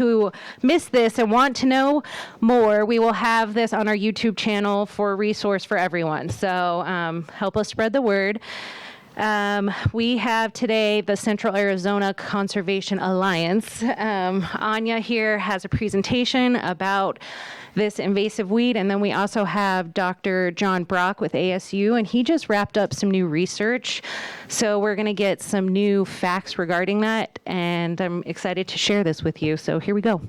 who missed this and want to know more, we will have this on our YouTube channel for a resource for everyone. So help us spread the word. We have today the Central Arizona Conservation Alliance. Anya here has a presentation about this invasive weed, and then we also have Dr. John Brock with ASU, and he just wrapped up some new research. So we're going to get some new facts regarding that, and I'm excited to share this with you. So here we go.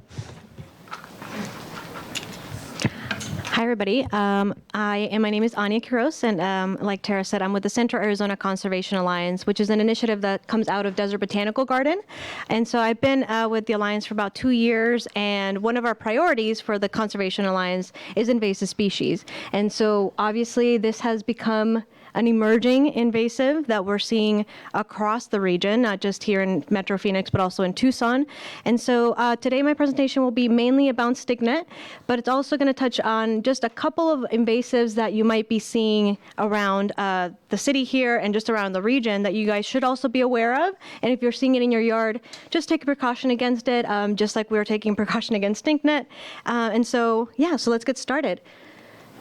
Hi, everybody. My name is Anya Quiros, and like Tara said, I'm with the Central Arizona Conservation Alliance, which is an initiative that comes out of Desert Botanical Garden. And so I've been with the Alliance for about 2 years, and one of our priorities for the Conservation Alliance is invasive species. And so obviously this has become an emerging invasive that we're seeing across the region, not just here in Metro Phoenix, but also in Tucson. And so today my presentation will be mainly about Stinknet, but it's also going to touch on just a couple of invasives that you might be seeing around the city here and just around the region that you guys should also be aware of. And if you're seeing it in your yard, just take a precaution against it, just like we were taking precaution against Stinknet. And so, yeah, so let's get started.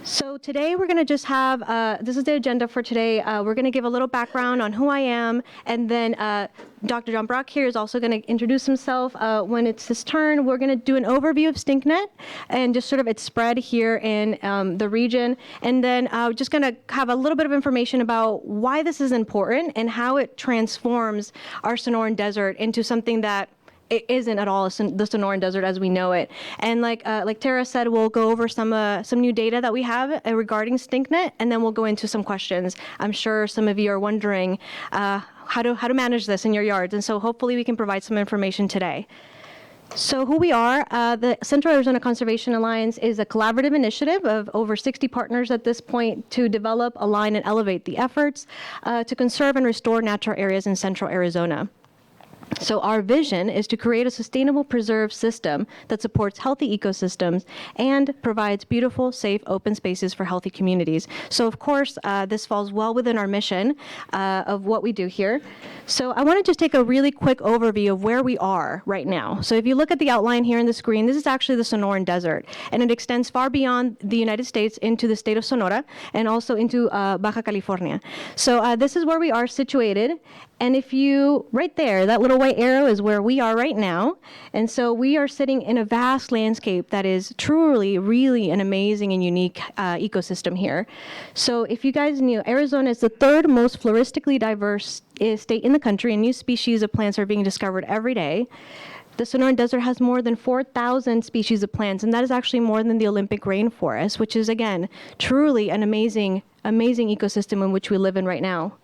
So today we're going to just have, this is the agenda for today. We're going to give a little background on who I am, and then Dr. John Brock here is also going to introduce himself. When it's his turn, we're going to do an overview of Stinknet and just sort of its spread here in the region. And then just going to have a little bit of information about why this is important and how it transforms our Sonoran Desert into something that it isn't at all the Sonoran Desert as we know it. And like Tara said, we'll go over some new data that we have regarding Stinknet, and then we'll go into some questions. I'm sure some of you are wondering how to manage this in your yards, and so hopefully we can provide some information today. So who we are, the Central Arizona Conservation Alliance is a collaborative initiative of over 60 partners at this point to develop, align, and elevate the efforts to conserve and restore natural areas in Central Arizona. So our vision is to create a sustainable preserve system that supports healthy ecosystems and provides beautiful, safe, open spaces for healthy communities. So of course, this falls well within our mission of what we do here. So I want to just take a really quick overview of where we are right now. So if you look at the outline here on the screen, this is actually the Sonoran Desert, and it extends far beyond the United States into the state of Sonora and also into Baja California. So this is where we are situated. And if you, right there, that little white arrow is where we are right now. And so we are sitting in a vast landscape that is truly, really an amazing and unique ecosystem here. So if you guys knew, Arizona is the third most floristically diverse state in the country, and new species of plants are being discovered every day. The Sonoran Desert has more than 4,000 species of plants, and that is actually more than the Olympic rainforest, which is, again, truly an amazing, amazing ecosystem in which we live in right now.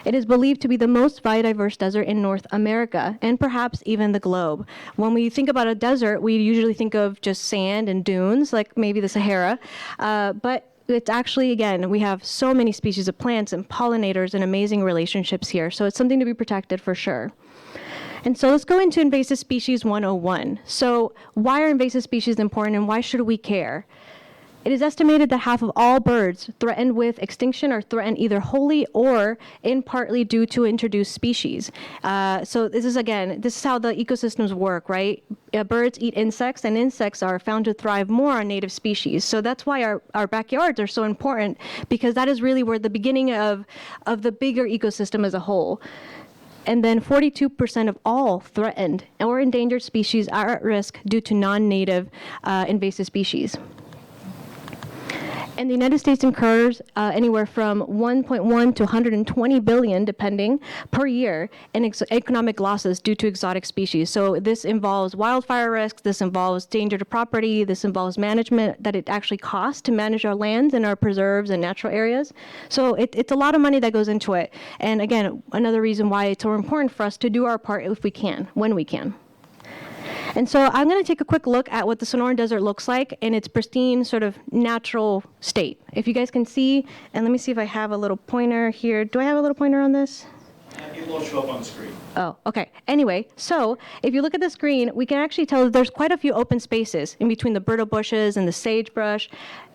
It is believed to be the most biodiverse desert in North America, and perhaps even the globe. When we think about a desert, we usually think of just sand and dunes, like maybe the Sahara, but it's actually, again, we have so many species of plants and pollinators and amazing relationships here, so it's something to be protected for sure. And so let's go into Invasive Species 101. So why are invasive species important, and why should we care? It is estimated that half of all birds threatened with extinction are threatened either wholly or in partly due to introduced species. So this is how the ecosystems work, right? Birds eat insects, and insects are found to thrive more on native species. So that's why our backyards are so important, because that is really where the beginning of the bigger ecosystem as a whole. And then 42% of all threatened or endangered species are at risk due to non-native invasive species. And the United States incurs anywhere from 1.1 to 120 billion, depending, per year in economic losses due to exotic species. So this involves wildfire risks, this involves danger to property, this involves management that it actually costs to manage our lands and our preserves and natural areas. So it's a lot of money that goes into it. And again, another reason why it's so important for us to do our part if we can, when we can. And so I'm going to take a quick look at what the Sonoran Desert looks like in its pristine, sort of natural state. If you guys can see, and let me see if I have a little pointer here. Do I have a little pointer on this? It will show up on the screen. Oh, okay. Anyway, so if you look at the screen, we can actually tell that there's quite a few open spaces in between the brittle bushes and the sagebrush,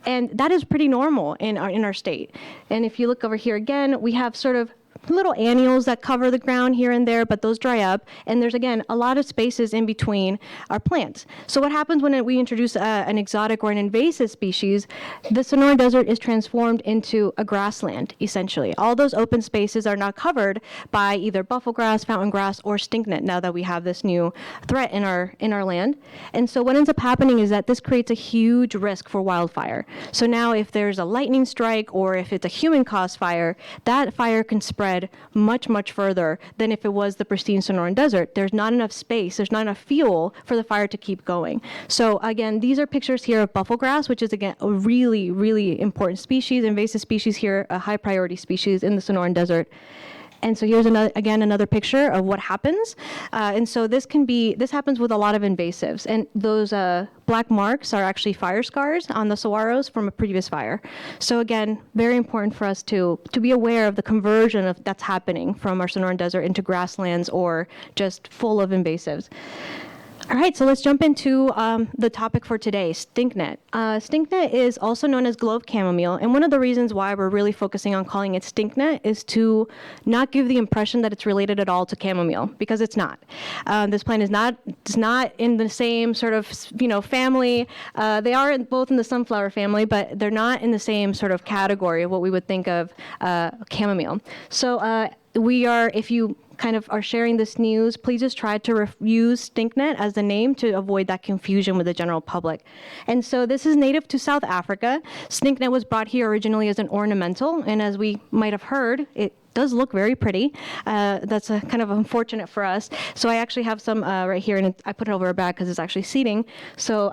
and that is pretty normal in our state. And if you look over here again, we have sort of little annuals that cover the ground here and there, but those dry up. And there's, again, a lot of spaces in between our plants. So what happens when we introduce an exotic or an invasive species? The Sonoran Desert is transformed into a grassland, essentially. All those open spaces are now covered by either buffalo grass, fountain grass, or stinknet now that we have this new threat in our land. And so what ends up happening is that this creates a huge risk for wildfire. So now if there's a lightning strike or if it's a human-caused fire, that fire can spread much, much further than if it was the pristine Sonoran Desert. There's not enough space, there's not enough fuel for the fire to keep going. So again, these are pictures here of buffalo grass, which is, again, a really, really important species, invasive species here, a high priority species in the Sonoran Desert. And so here's another picture of what happens. And so this happens with a lot of invasives. And those black marks are actually fire scars on the saguaros from a previous fire. So again, very important for us to be aware of the conversion that's happening from our Sonoran Desert into grasslands or just full of invasives. All right, so let's jump into the topic for today, Stinknet. Stinknet is also known as glove chamomile, and one of the reasons why we're really focusing on calling it Stinknet is to not give the impression that it's related at all to chamomile, because it's not. This plant is not in the same sort of family. They are both in the sunflower family, but they're not in the same sort of category of what we would think of chamomile. So if you kind of are sharing this news, please just try to use Stinknet as the name to avoid that confusion with the general public. And so this is native to South Africa. Stinknet was brought here originally as an ornamental, and as we might have heard, it does look very pretty. That's kind of unfortunate for us. So I actually have some right here, and I put it over a bag because it's actually seeding. So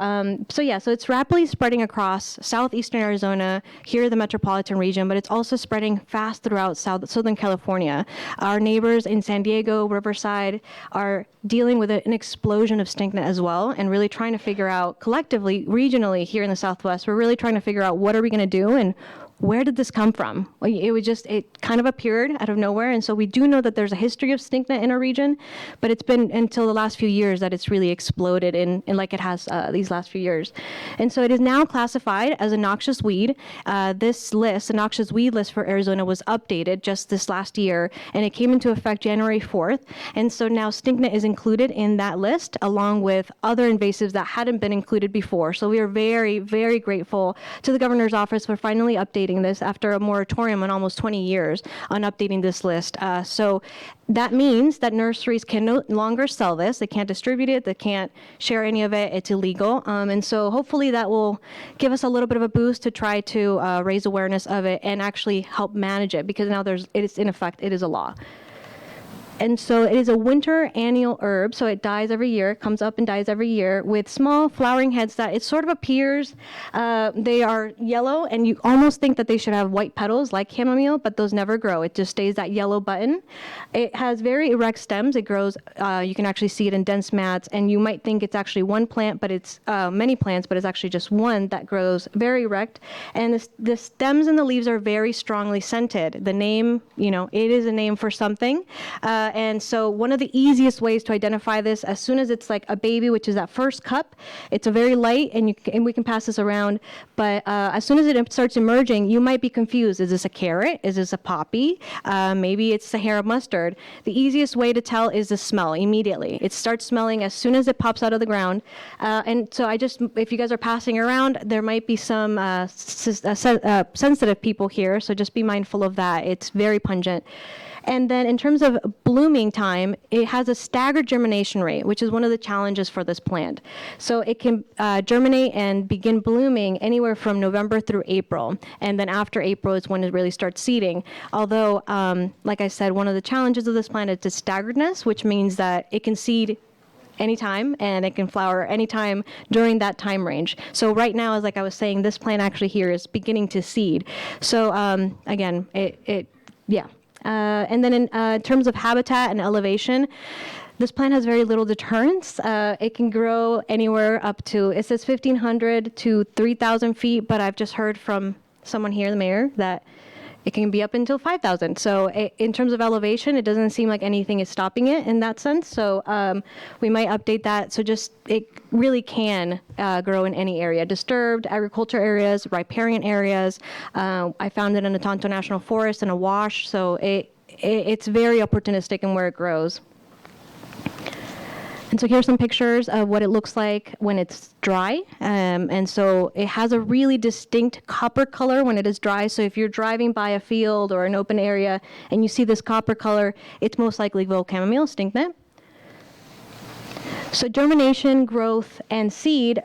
it's rapidly spreading across southeastern Arizona, here the metropolitan region, but it's also spreading fast throughout Southern California. Our neighbors in San Diego, Riverside, are dealing with an explosion of stinknet as well, and really trying to figure out collectively, regionally here in the Southwest, we're really trying to figure out what are we going to do and where did this come from? It kind of appeared out of nowhere. And so we do know that there's a history of stinknet in our region, but it's been until the last few years that it's really exploded in like it has these last few years. And so it is now classified as a noxious weed. This list, the noxious weed list for Arizona, was updated just this last year, and it came into effect January 4th. And so now stinknet is included in that list, along with other invasives that hadn't been included before. So we are very, very grateful to the governor's office for finally updating this after a moratorium on almost 20 years on updating this list. So that means that nurseries can no longer sell this. They can't distribute it. They can't share any of it. It's illegal. And so hopefully that will give us a little bit of a boost to try to raise awareness of it and actually help manage it, because now in effect, it is a law. And so it is a winter annual herb, so it dies every year. It comes up and dies every year with small flowering heads that it sort of appears. They are yellow, and you almost think that they should have white petals like chamomile, but those never grow. It just stays that yellow button. It has very erect stems. It grows, you can actually see it in dense mats, and you might think it's actually one plant, but it's many plants, but it's actually just one that grows very erect. And the stems and the leaves are very strongly scented. The name, it is a name for something. And so one of the easiest ways to identify this, as soon as it's like a baby, which is that first cup, it's a very light, and we can pass this around. But as soon as it starts emerging, you might be confused. Is this a carrot? Is this a poppy? Maybe it's Sahara mustard. The easiest way to tell is the smell immediately. It starts smelling as soon as it pops out of the ground. And so if you guys are passing around, there might be some sensitive people here, so just be mindful of that. It's very pungent. And then in terms of blooming time, it has a staggered germination rate, which is one of the challenges for this plant. So it can germinate and begin blooming anywhere from November through April. And then after April is when it really starts seeding. Although, like I said, one of the challenges of this plant is its staggeredness, which means that it can seed anytime, and it can flower anytime during that time range. So right now, as like I was saying, this plant actually here is beginning to seed. So again, yeah. And then in terms of habitat and elevation, this plant has very little deterrence. It can grow anywhere up to, it says 1,500 to 3,000 feet, but I've just heard from someone here, the mayor, that it can be up until 5,000. So in terms of elevation, it doesn't seem like anything is stopping it in that sense. So we might update that. So it really can grow in any area. Disturbed agriculture areas, riparian areas. I found it in the Tonto National Forest in a wash. So it's very opportunistic in where it grows. And so here's some pictures of what it looks like when it's dry. And so it has a really distinct copper color when it is dry. So if you're driving by a field or an open area and you see this copper color, it's most likely Ville chamomile, Stinknet. So germination, growth, and seed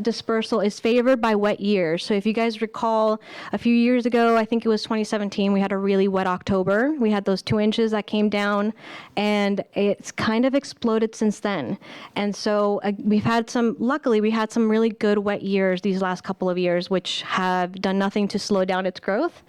dispersal is favored by wet years. So if you guys recall, a few years ago, I think it was 2017, we had a really wet October. We had those 2 inches that came down, and it's kind of exploded since then. And so luckily, we had some really good wet years these last couple of years, which have done nothing to slow down its growth.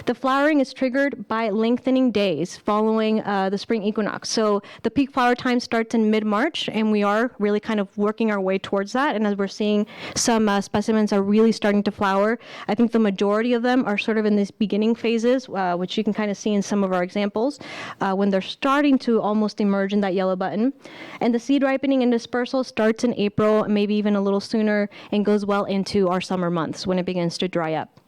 The flowering is triggered by lengthening days following the spring equinox. So the peak flower time starts in mid-March, and we are really kind of working our way towards that. And as we're seeing, some specimens are really starting to flower. I think the majority of them are sort of in these beginning phases, which you can kind of see in some of our examples, when they're starting to almost emerge in that yellow button. And the seed ripening and dispersal starts in April, maybe even a little sooner, and goes well into our summer months when it begins to dry up.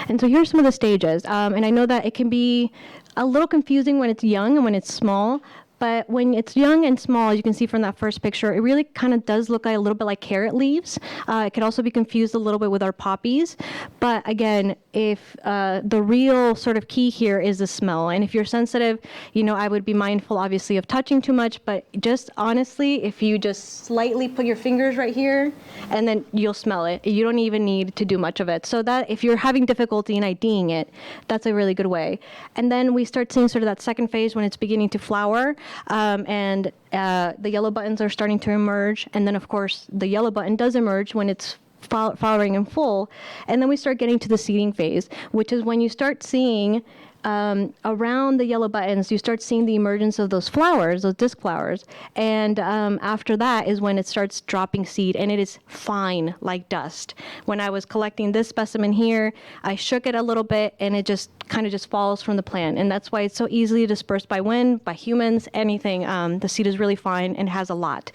And so here's some of the stages. And I know that it can be a little confusing when it's young and when it's small. But when it's young and small, you can see from that first picture, it really kind of does look like a little bit like carrot leaves. It could also be confused a little bit with our poppies. But again, if the real sort of key here is the smell. And if you're sensitive, I would be mindful, obviously, of touching too much. But just honestly, if you just slightly put your fingers right here, and then you'll smell it. You don't even need to do much of it. So that if you're having difficulty in IDing it, that's a really good way. And then we start seeing sort of that second phase when it's beginning to flower. And the yellow buttons are starting to emerge. And then, of course, the yellow button does emerge when it's flowering in full. And then we start getting to the seeding phase, which is when you start seeing around the yellow buttons, you start seeing the emergence of those flowers, those disc flowers. And after that is when it starts dropping seed, and it is fine like dust. When I was collecting this specimen here, I shook it a little bit, and it just kind of just falls from the plant. And that's why it's so easily dispersed by wind, by humans, anything. The seed is really fine and has a lot.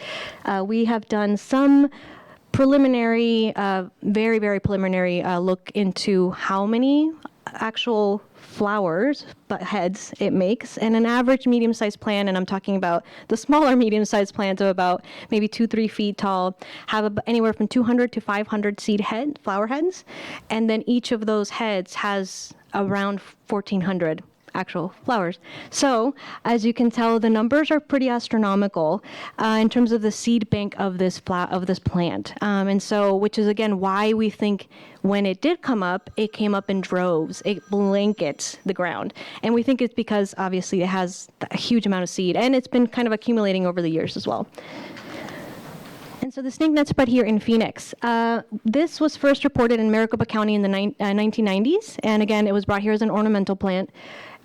We have done some preliminary, very, very preliminary look into how many actual flowers, but heads it makes. And an average medium-sized plant, and I'm talking about the smaller medium-sized plants of about maybe 2-3 feet tall, have anywhere from 200 to 500 flower heads. And then each of those heads has around 1,400 actual flowers. So as you can tell, the numbers are pretty astronomical in terms of the seed bank of this plant. And so, which is again why we think when it did come up, it came up in droves. It blankets the ground. And we think it's because obviously it has a huge amount of seed, and it's been kind of accumulating over the years as well. And so the stinknet spread here in Phoenix. This was first reported in Maricopa County in the 1990s. And again, it was brought here as an ornamental plant.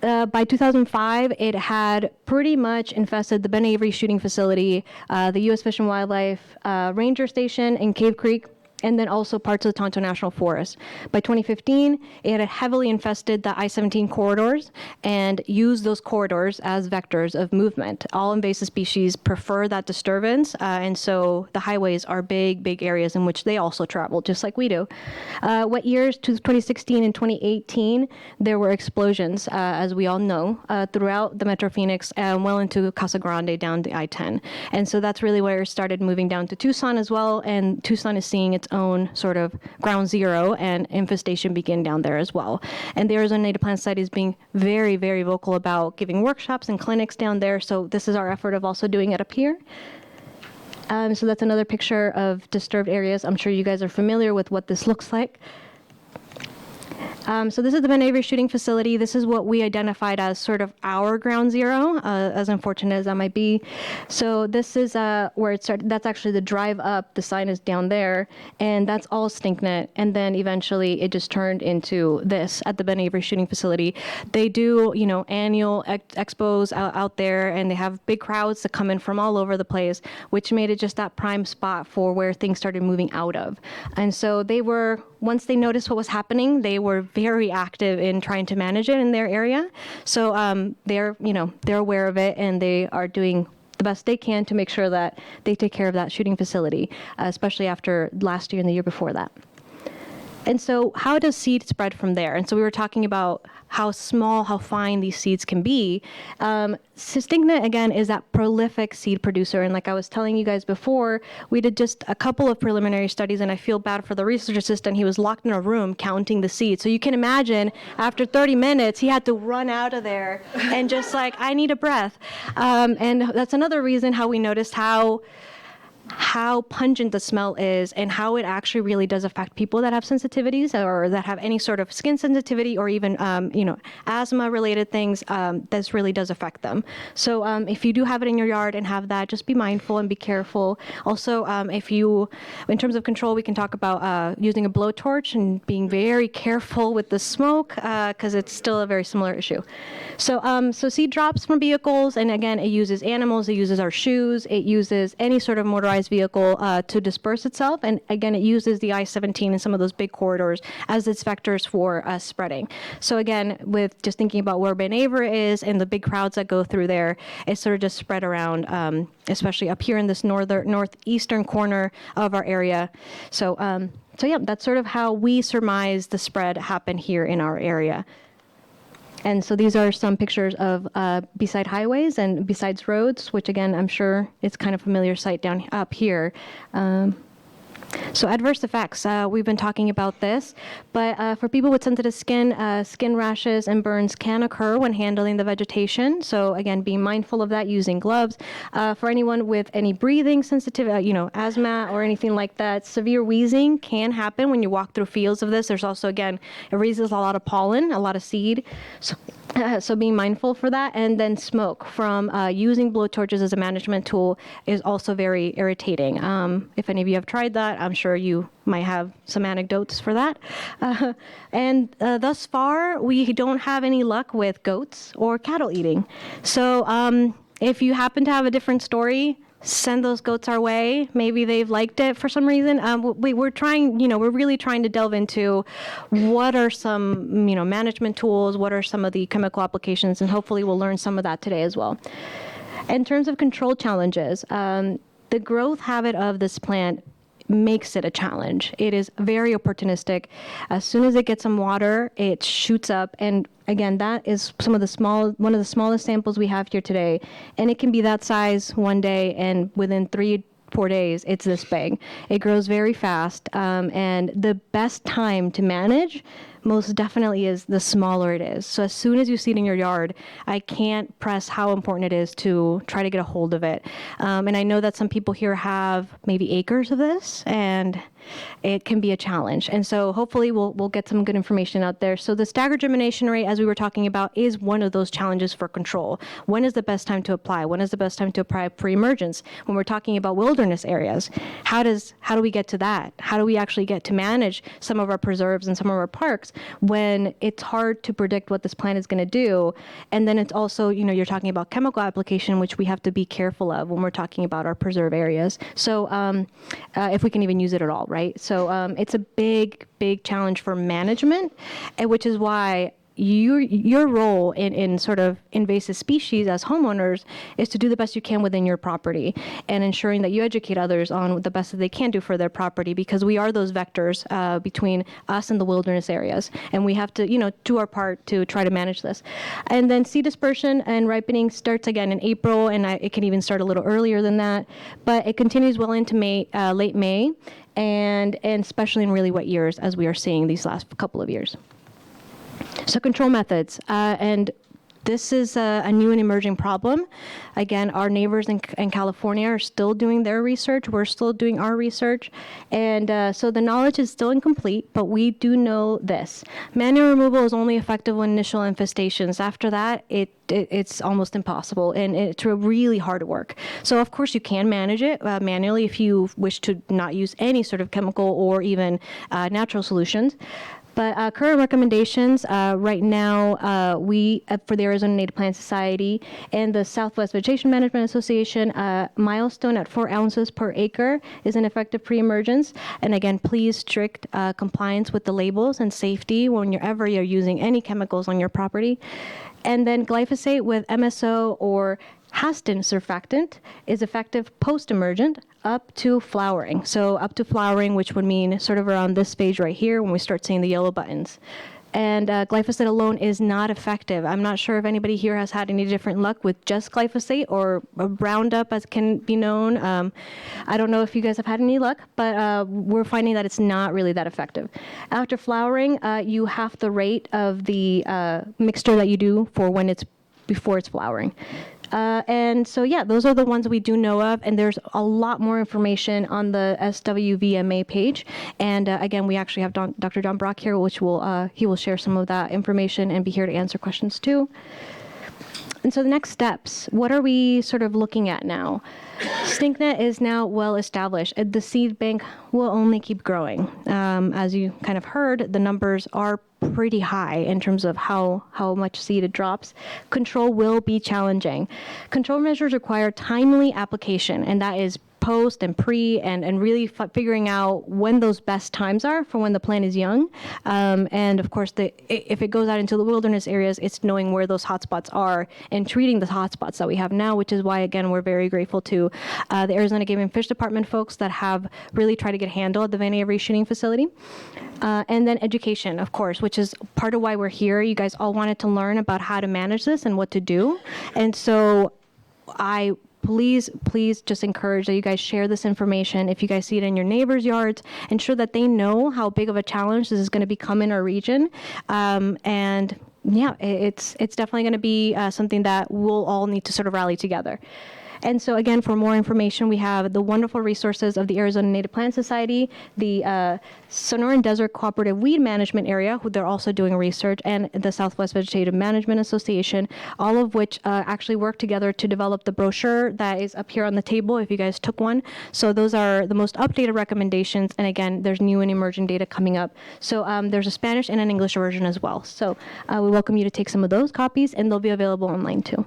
By 2005, it had pretty much infested the Ben Avery shooting facility, the U.S. Fish and Wildlife Ranger Station in Cave Creek, and then also parts of the Tonto National Forest. By 2015, it had heavily infested the I-17 corridors and used those corridors as vectors of movement. All invasive species prefer that disturbance, and so the highways are big, big areas in which they also travel, just like we do. Wet years, 2016 and 2018, there were explosions, as we all know, throughout the Metro Phoenix, well into Casa Grande down the I-10. And so that's really where it started moving down to Tucson as well, and Tucson is seeing its own sort of ground zero, and infestation begin down there as well. And the Arizona Native Plant Society is being very, very vocal about giving workshops and clinics down there. So this is our effort of also doing it up here. So that's another picture of disturbed areas. I'm sure you guys are familiar with what this looks like. So this is the Ben Avery shooting facility. This is what we identified as sort of our ground zero, as unfortunate as that might be. So this is where it started. That's actually the drive up. The sign is down there, and that's all Stinknet. And then eventually it just turned into this at the Ben Avery shooting facility. They do, annual expos out there, and they have big crowds that come in from all over the place, which made it just that prime spot for where things started moving out of. And so they were, once they noticed what was happening, they were very active in trying to manage it in their area. So they're aware of it, and they are doing the best they can to make sure that they take care of that shooting facility, especially after last year and the year before that. And so how does seed spread from there? And so we were talking about how small, how fine these seeds can be. Stinknet, again, is that prolific seed producer. And like I was telling you guys before, we did just a couple of preliminary studies, and I feel bad for the research assistant. He was locked in a room counting the seeds. So you can imagine, after 30 minutes, he had to run out of there and just like, I need a breath. And that's another reason how we noticed how pungent the smell is and how it actually really does affect people that have sensitivities or that have any sort of skin sensitivity or even, asthma related things. This really does affect them. So if you do have it in your yard and have that, just be mindful and be careful. Also, in terms of control, we can talk about using a blowtorch and being very careful with the smoke because it's still a very similar issue. So seed drops from vehicles, and again, it uses animals, it uses our shoes, it uses any sort of motorized vehicle to disperse itself. And again, it uses the I-17 and some of those big corridors as its vectors for spreading. So again, with just thinking about where Ben Aver is and the big crowds that go through there, it's sort of just spread around, especially up here in this northeastern corner of our area. So yeah, that's sort of how we surmise the spread happened here in our area. And so these are some pictures of beside highways and besides roads, which again, I'm sure it's kind of a familiar sight down up here. So adverse effects, we've been talking about this, but for people with sensitive skin, skin rashes and burns can occur when handling the vegetation. So again, being mindful of that, using gloves. For anyone with any breathing sensitive, asthma or anything like that, severe wheezing can happen when you walk through fields of this. There's also, again, it raises a lot of pollen, a lot of seed. So being mindful for that. And then smoke from using blowtorches as a management tool is also very irritating. If any of you have tried that, I'm sure you might have some anecdotes for that. And thus far, we don't have any luck with goats or cattle eating. So if you happen to have a different story, send those goats our way. Maybe they've liked it for some reason. We're really trying to delve into what are some, management tools, what are some of the chemical applications, and hopefully we'll learn some of that today as well. In terms of control challenges, the growth habit of this plant makes it a challenge. It is very opportunistic. As soon as it gets some water, it shoots up. And again, that is one of the smallest samples we have here today. And it can be that size one day, and within 3-4 days, it's this big. It grows very fast. And the best time to manage most definitely is the smaller it is. So as soon as you see it in your yard, I can't press how important it is to try to get a hold of it. And I know that some people here have maybe acres of this, and it can be a challenge. And so hopefully we'll get some good information out there. So the staggered germination rate, as we were talking about, is one of those challenges for control. When is the best time to apply? When is the best time to apply pre-emergence? When we're talking about wilderness areas, how do we get to that? How do we actually get to manage some of our preserves and some of our parks when it's hard to predict what this plant is going to do? And then it's also, you're talking about chemical application, which we have to be careful of when we're talking about our preserve areas. So if we can even use it at all, right? So it's a big challenge for management, which is why your role in sort of invasive species as homeowners is to do the best you can within your property and ensuring that you educate others on the best that they can do for their property, because we are those vectors between us and the wilderness areas, and we have to do our part to try to manage this. And then seed dispersion and ripening starts again in April, and it can even start a little earlier than that, but it continues well into late May, and especially in really wet years, as we are seeing these last couple of years. So control methods, and this is a new and emerging problem. Again, our neighbors in California are still doing their research. We're still doing our research. And so the knowledge is still incomplete, but we do know this. Manual removal is only effective when initial infestations. After that, it's almost impossible, and it's really hard work. So of course you can manage it manually if you wish to not use any sort of chemical or even natural solutions. But current recommendations right now, we for the Arizona Native Plant Society and the Southwest Vegetation Management Association, milestone at 4 ounces per acre is an effective pre-emergence. And again, please strict compliance with the labels and safety whenever you're using any chemicals on your property. And then glyphosate with MSO or Hastin surfactant is effective post-emergent up to flowering. So up to flowering, which would mean sort of around this stage right here when we start seeing the yellow buttons. And glyphosate alone is not effective. I'm not sure if anybody here has had any different luck with just glyphosate or Roundup, as can be known. I don't know if you guys have had any luck, but we're finding that it's not really that effective. After flowering, you half the rate of the mixture that you do for when it's before it's flowering. And so, yeah, those are the ones we do know of. And there's a lot more information on the SWVMA page. And again, we actually have Dr. John Brock here, which he will share some of that information and be here to answer questions too. And so the next steps, what are we sort of looking at now? Stinknet is now well established. The seed bank will only keep growing. As you kind of heard, the numbers are pretty high in terms of how much seed it drops. Control will be challenging. Control measures require timely application, and that is post and pre and really figuring out when those best times are for when the plant is young. And of course, if it goes out into the wilderness areas, it's knowing where those hotspots are and treating the hotspots that we have now, which is why, again, we're very grateful to the Arizona Game and Fish Department folks that have really tried to get a handle at the Van Avery shooting facility. And then education, of course, which is part of why we're here. You guys all wanted to learn about how to manage this and what to do. And so please just encourage that you guys share this information. If you guys see it in your neighbors' yards, ensure that they know how big of a challenge this is going to become in our region. And yeah, it's definitely going to be something that we'll all need to sort of rally together. And so again, for more information, we have the wonderful resources of the Arizona Native Plant Society, the Sonoran Desert Cooperative Weed Management Area, who they're also doing research, and the Southwest Vegetative Management Association, all of which actually work together to develop the brochure that is up here on the table if you guys took one. So those are the most updated recommendations. And again, there's new and emerging data coming up. So there's a Spanish and an English version as well. So we welcome you to take some of those copies, and they'll be available online too.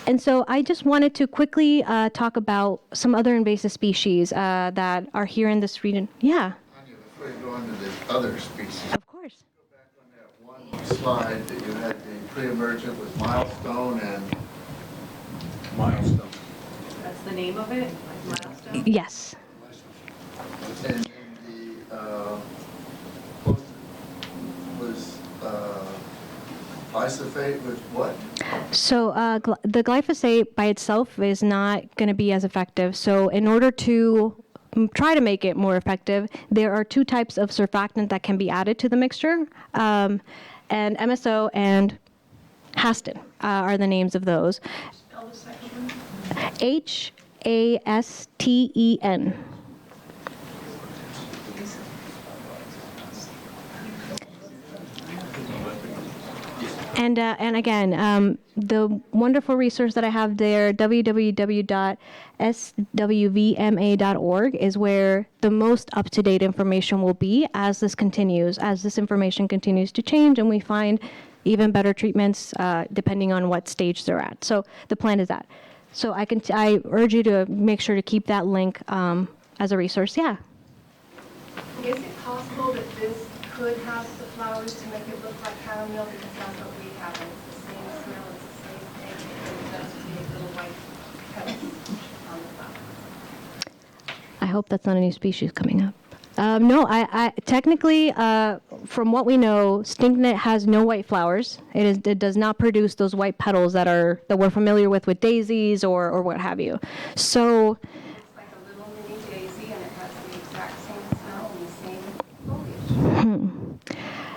And so I just wanted to quickly talk about some other invasive species that are here in this region. Yeah. Anya, before you go on to the other species, Of course. go back on that one slide that you had the pre-emergent with milestone and Milestone. That's the name of it, like milestone? Yes. and the post was glyphosate with what? So the glyphosate by itself is not going to be as effective. So in order to try to make it more effective, there are two types of surfactant that can be added to the mixture. And MSO and Hastin are the names of those. Spell the second one. Hasten. And again, the wonderful resource that I have there, www.swvma.org, is where the most up-to-date information will be as this continues, as this information continues to change, and we find even better treatments depending on what stage they're at. So the plan is that. So I urge you to make sure to keep that link as a resource. Yeah. Is it possible that this could have the flowers to make it look like Perennial, because that's what we have, and it's the same smell, it's the same thing, and it does create little white petals on the flower? I hope that's not a new species coming up. No, I technically, from what we know, Stinknet has no white flowers. It does not produce those white petals that we're familiar with daisies or what have you. So It's like a little mini daisy, and it has the exact same smell and the same foliage.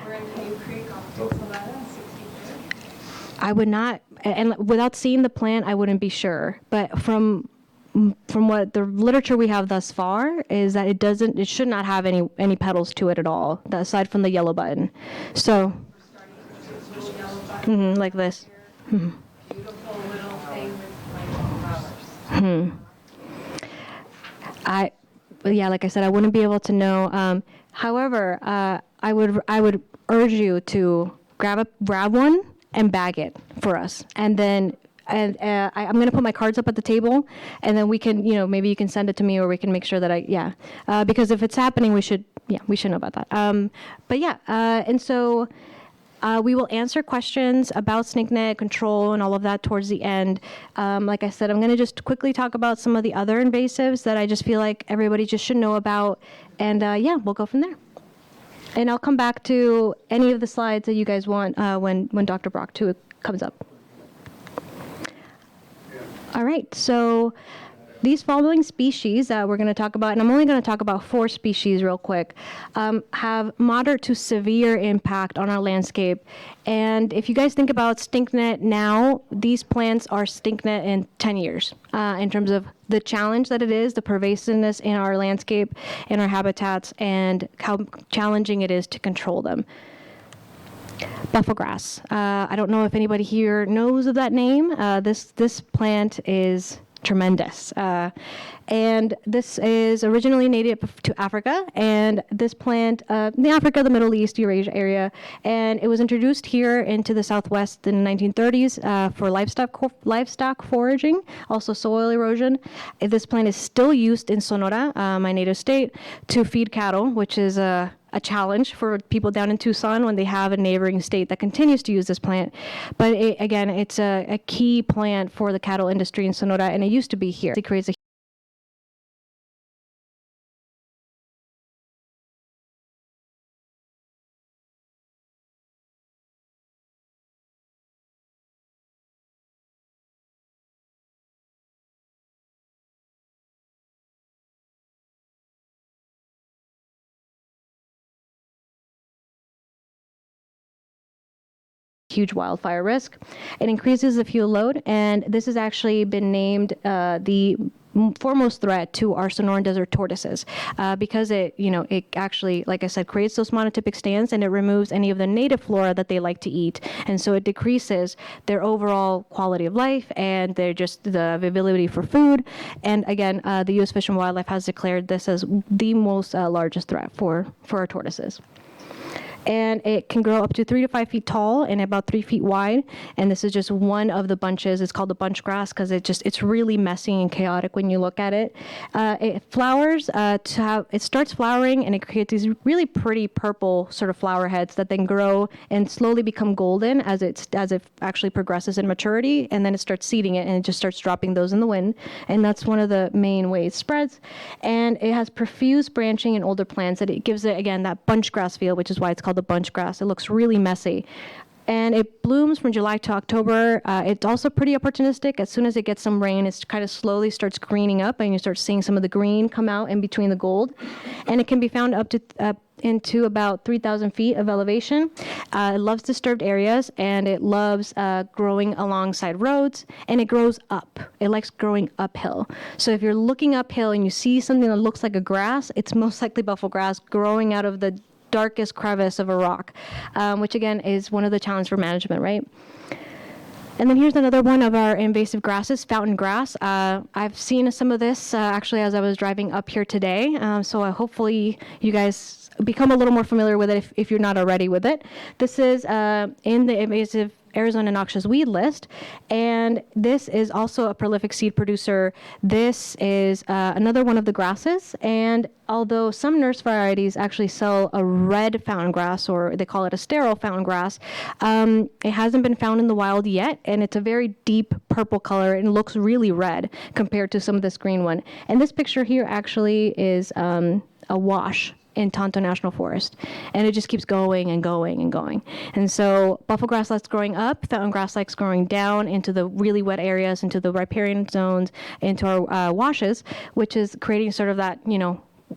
We're in Canoe Creek off Dixaletta and 63rd. I would not, and without seeing the plant, I wouldn't be sure. But from what the literature we have thus far is that it should not have any petals to it at all, aside from the yellow button. So, We're starting to see this little yellow button like this. here. Beautiful little thing with white flowers. Yeah, like I said, I wouldn't be able to know. However, I would urge you to grab one and bag it for us, and then. I'm going to put my cards up at the table, and then we can, maybe you can send it to me, or we can make sure that because if it's happening, we should know about that. But yeah, and so We will answer questions about Stinknet control and all of that towards the end. Like I said, I'm going to just quickly talk about some of the other invasives that I just feel like everybody just should know about. And yeah, we'll go from there. And I'll come back to any of the slides that you guys want when Dr. Brock too comes up. All right, so these following species that we're going to talk about, and I'm only going to talk about 4 species real quick, have moderate to severe impact on our landscape. And if you guys think about Stinknet now, these plants are Stinknet in 10 years in terms of the challenge that it is, the pervasiveness in our landscape, in our habitats, and how challenging it is to control them. Bufflegrass. I don't know if anybody here knows of that name. This plant is tremendous. And this is originally native to Africa, and this plant, the Africa, the Middle East, Eurasia area, and it was introduced here into the Southwest in the 1930s for livestock foraging, also soil erosion. This plant is still used in Sonora, my native state, to feed cattle, which is a challenge for people down in Tucson when they have a neighboring state that continues to use this plant. But again, it's a key plant for the cattle industry in Sonora, and it used to be here. It creates a huge wildfire risk. It increases the fuel load, and this has actually been named the foremost threat to our Sonoran desert tortoises because it actually, like I said, creates those monotypic stands, and it removes any of the native flora that they like to eat, and so it decreases their overall quality of life and their just the availability for food. And again, the U.S. Fish and Wildlife has declared this as the most largest threat for our tortoises. And it can grow up to 3 to 5 feet tall and about 3 feet wide. And this is just one of the bunches. It's called the bunch grass because it's really messy and chaotic when you look at it. It flowers it starts flowering, and it creates these really pretty purple sort of flower heads that then grow and slowly become golden as it actually progresses in maturity. And then it starts seeding it, and it just starts dropping those in the wind. And that's one of the main ways it spreads. And it has profuse branching in older plants that it gives it, again, that bunch grass feel, which is why it's called the bunch grass. It looks really messy. And it blooms from July to October. It's also pretty opportunistic. As soon as it gets some rain, it kind of slowly starts greening up, and you start seeing some of the green come out in between the gold. And it can be found up to into about 3,000 feet of elevation. It loves disturbed areas, and it loves growing alongside roads, and it grows up. It likes growing uphill. So if you're looking uphill and you see something that looks like a grass, it's most likely buffalo grass growing out of the darkest crevice of a rock, which again is one of the challenges for management, right? And then here's another one of our invasive grasses, fountain grass. I've seen some of this actually as I was driving up here today, so hopefully you guys become a little more familiar with it if you're not already with it. This is in the invasive Arizona noxious weed list, and this is also a prolific seed producer. This is another one of the grasses, and although some nurse varieties actually sell a red fountain grass, or they call it a sterile fountain grass, it hasn't been found in the wild yet, and it's a very deep purple color and looks really red compared to some of this green one. And this picture here actually is a wash in Tonto National Forest, and it just keeps going and going and going. And so buffalo grass likes growing up, fountain grass likes growing down into the really wet areas, into the riparian zones, into our washes, which is creating sort of that,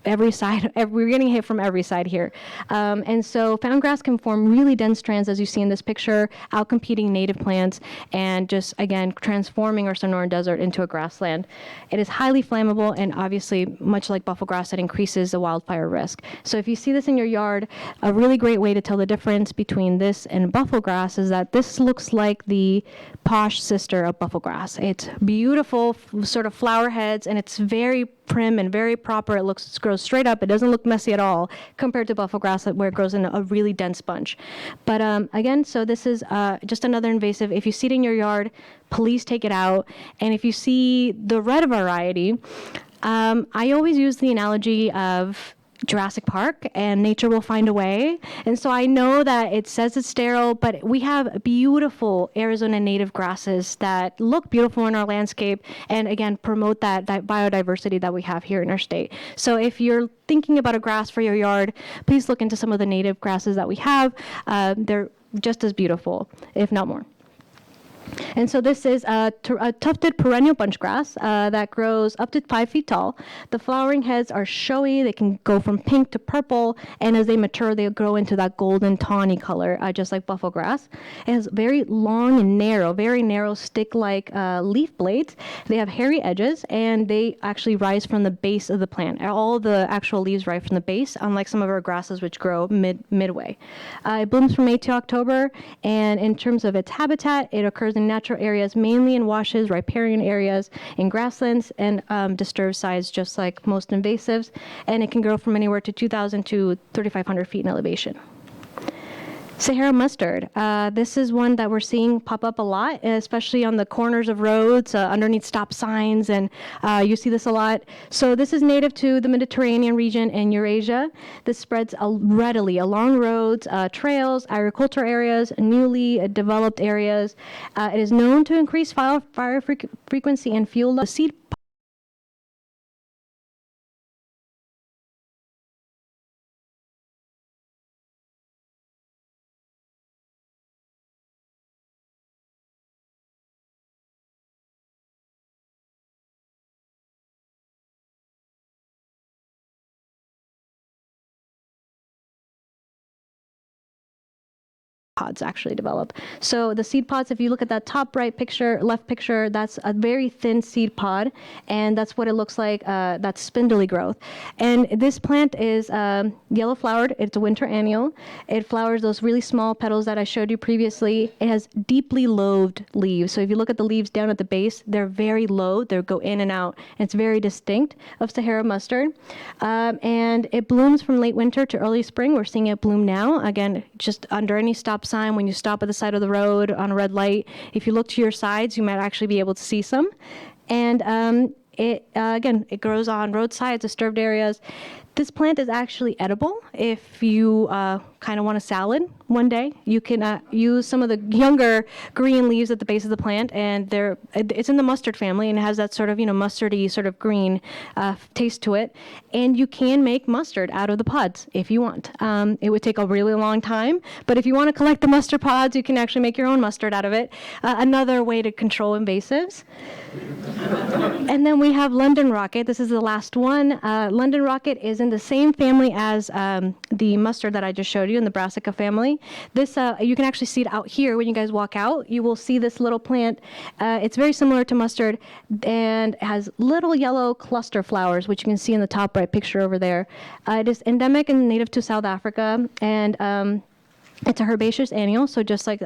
every side, we're getting hit from every side here. And so fountain grass can form really dense strands, as you see in this picture, outcompeting native plants and just, again, transforming our Sonoran Desert into a grassland. It is highly flammable, and obviously, much like buffalo grass, it increases the wildfire risk. So if you see this in your yard, a really great way to tell the difference between this and buffalo grass is that this looks like the posh sister of buffalo grass. It's beautiful sort of flower heads, and it's very prim and very proper. It grows straight up. It doesn't look messy at all compared to buffalo grass where it grows in a really dense bunch. But again, so this is just another invasive. If you see it in your yard, please take it out. And if you see the red variety, I always use the analogy of Jurassic Park, and nature will find a way. And so I know that it says it's sterile, but we have beautiful Arizona native grasses that look beautiful in our landscape and again promote that biodiversity that we have here in our state. So if you're thinking about a grass for your yard, please look into some of the native grasses that we have. They're just as beautiful, if not more. And so this is a tufted perennial bunch grass that grows up to 5 feet tall. The flowering heads are showy. They can go from pink to purple, and as they mature, they grow into that golden tawny color, just like buffalo grass. It has very long and narrow, very narrow stick-like leaf blades. They have hairy edges, and they actually rise from the base of the plant. All the actual leaves rise from the base, unlike some of our grasses, which grow midway. It blooms from May to October, and in terms of its habitat, it occurs in natural areas, mainly in washes, riparian areas, in grasslands, and disturbed sites, just like most invasives. And it can grow from anywhere to 2,000 to 3,500 feet in elevation. Sahara mustard. This is one that we're seeing pop up a lot, especially on the corners of roads, underneath stop signs, and you see this a lot. So this is native to the Mediterranean region and Eurasia. This spreads readily along roads, trails, agricultural areas, newly developed areas. It is known to increase fire frequency and fuel loss. Seed pods actually develop. So the seed pods, if you look at that top right picture, left picture, that's a very thin seed pod, and that's what it looks like. That's spindly growth. And this plant is yellow flowered. It's a winter annual. It flowers those really small petals that I showed you previously. It has deeply lobed leaves. So if you look at the leaves down at the base, they're very low. They go in and out. And it's very distinct of Sahara mustard. And it blooms from late winter to early spring. We're seeing it bloom now. Again, just under any stop sign, when you stop at the side of the road on a red light, if you look to your sides, you might actually be able to see some. And it grows on roadsides, disturbed areas. This plant is actually edible. If you kind of want a salad one day, you can use some of the younger green leaves at the base of the plant, and it's in the mustard family, and it has that sort of mustardy sort of green taste to it. And you can make mustard out of the pods if you want. It would take a really long time, but if you want to collect the mustard pods, you can actually make your own mustard out of it. Another way to control invasives. And then we have London rocket. This is the last one. London rocket is in the same family as the mustard that I just showed you in the brassica family. This you can actually see it out here when you guys walk out. You will see this little plant. It's very similar to mustard and has little yellow cluster flowers, which you can see in the top right picture over there. It is endemic and native to South Africa, and it's a herbaceous annual, so just like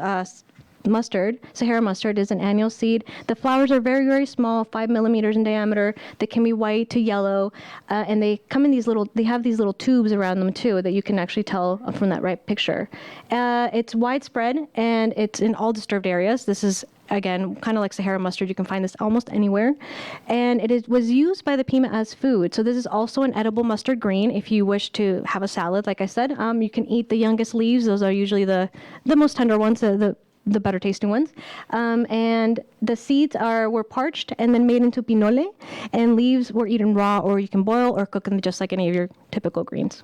mustard, Sahara mustard is an annual seed. The flowers are very, very small, 5 millimeters in diameter. They can be white to yellow, and they come in they have these little tubes around them too that you can actually tell from that right picture. It's widespread, and it's in all disturbed areas. This is, again, kind of like Sahara mustard. You can find this almost anywhere. And was used by the Pima as food. So this is also an edible mustard green if you wish to have a salad, like I said. You can eat the youngest leaves. Those are usually the most tender ones, the better tasting ones. And the seeds were parched and then made into pinole, and leaves were eaten raw, or you can boil or cook them just like any of your typical greens.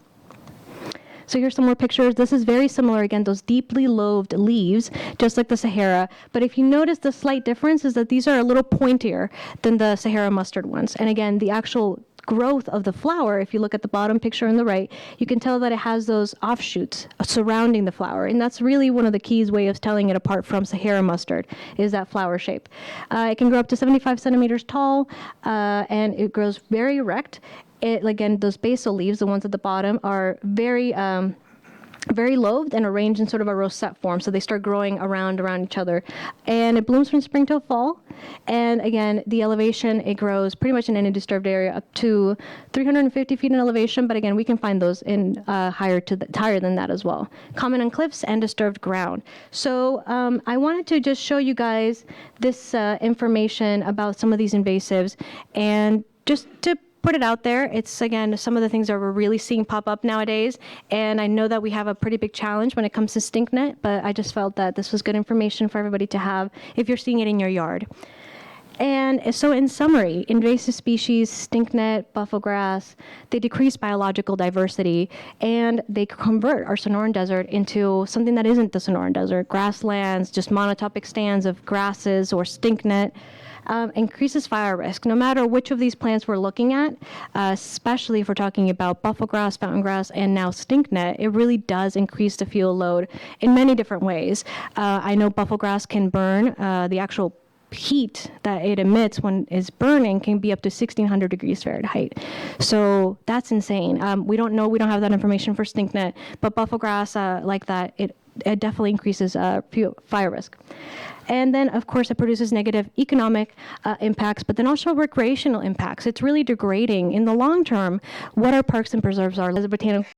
So here's some more pictures. This is very similar, again, those deeply lobed leaves, just like the Sahara. But if you notice, the slight difference is that these are a little pointier than the Sahara mustard ones. And again, the actual growth of the flower, if you look at the bottom picture on the right, you can tell that it has those offshoots surrounding the flower. And that's really one of the keys way of telling it apart from Sahara mustard, is that flower shape. It can grow up to 75 centimeters tall, and it grows very erect. Again, those basal leaves, the ones at the bottom, are very lobed and arranged in sort of a rosette form, so they start growing around each other. And it blooms from spring till fall. And again, the elevation, it grows pretty much in any disturbed area up to 350 feet in elevation, but again, we can find those in higher than that as well. Common on cliffs and disturbed ground. So I wanted to just show you guys this information about some of these invasives, and just to put it out there. It's, again, some of the things that we're really seeing pop up nowadays. And I know that we have a pretty big challenge when it comes to Stinknet, but I just felt that this was good information for everybody to have if you're seeing it in your yard. And so in summary, invasive species, stinknet, bufflegrass, they decrease biological diversity, and they convert our Sonoran Desert into something that isn't the Sonoran Desert. Grasslands, just monotopic stands of grasses or stinknet, increases fire risk. No matter which of these plants we're looking at, especially if we're talking about bufflegrass, fountain grass, and now stinknet, it really does increase the fuel load in many different ways. I know bufflegrass can burn the actual heat that it emits when it's burning can be up to 1,600 degrees Fahrenheit. So that's insane. We don't know, we don't have that information for stinknet, but bufflegrass like that, it definitely increases fire risk. And then, of course, it produces negative economic impacts, but then also recreational impacts. It's really degrading in the long term what our parks and preserves are as a botanical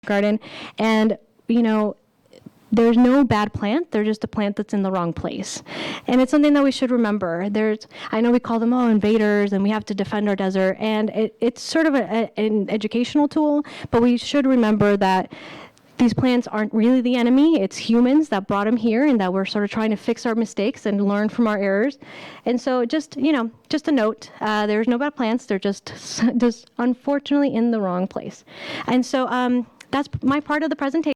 garden. And, you know, there's no bad plant. They're just a plant that's in the wrong place. And it's something that we should remember. I know we call them, invaders, and we have to defend our desert. And it's sort of an educational tool, but we should remember that these plants aren't really the enemy. It's humans that brought them here, and that we're sort of trying to fix our mistakes and learn from our errors. And so just a note, there's no bad plants. They're just unfortunately in the wrong place. And so that's my part of the presentation.